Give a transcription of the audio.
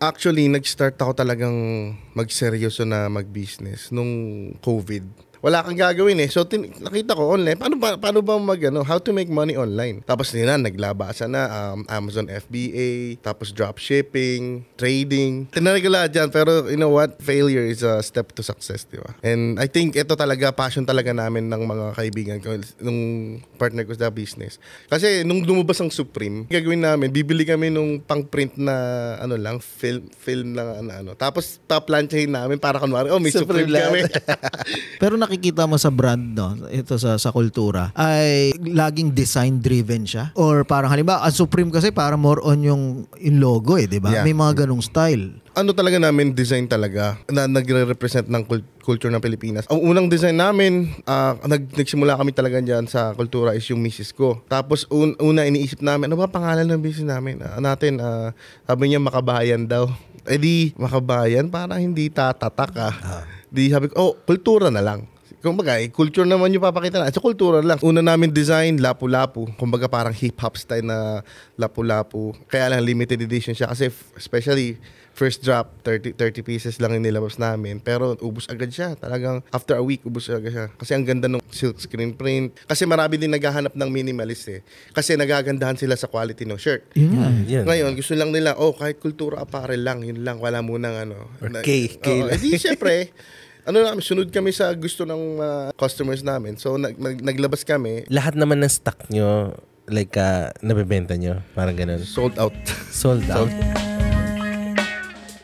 Actually, nag-start ako talagang magseryoso na mag-business nung COVID. Wala kang gagawin eh. So nakita ko online, paano ba how to make money online. Tapos nila naglabasan na Amazon FBA, tapos dropshipping, trading. Tinanay ko lahat dyan, pero you know what? Failure is a step to success, di ba? And I think ito talaga, passion talaga namin ng mga kaibigan ko, nung partner ko sa business. Kasi nung lumabas ang Supreme, gagawin namin, bibili kami nung pang-print na film lang Tapos paplansyahin namin para kunwari, may Supreme kami. Pero nakikita mo sa brand, no, ito sa kultura, ay laging design driven siya? Or parang halimbawa, ang Supreme kasi para more on yung logo di ba? Yeah. May mga ganong style. Talaga namin, design talaga na nagre-represent ng culture ng Pilipinas. Ang unang design namin, nagsimula kami talaga dyan sa kultura is yung misis ko. Tapos una iniisip namin, ano ba pangalan ng business namin? Sabi niya Makabayan daw. Di Makabayan, para hindi tatatak Di sabi ko, kultura na lang. Kumbaga, culture naman yung papakita na. Sa kultura lang. Una namin design, lapu-lapu. Kumbaga parang hip-hop style na lapu-lapu. Kaya lang limited edition siya. Kasi especially first drop, 30 pieces lang yung nilabas namin. Pero ubus agad siya. Talagang after a week, ubus agad siya. Kasi ang ganda ng silk screen print. Kasi marami din naghahanap ng minimalist Kasi nagagandahan sila sa quality ng shirt. Yeah. Ngayon, gusto lang nila, kahit kultura apparel lang, yun lang. Wala munang Or K lang. Di syempre, sunod kami sa gusto ng customers namin. So, naglabas kami. Lahat naman ng stock nyo, like, nabibenta nyo? Parang ganun. Sold out. Sold out?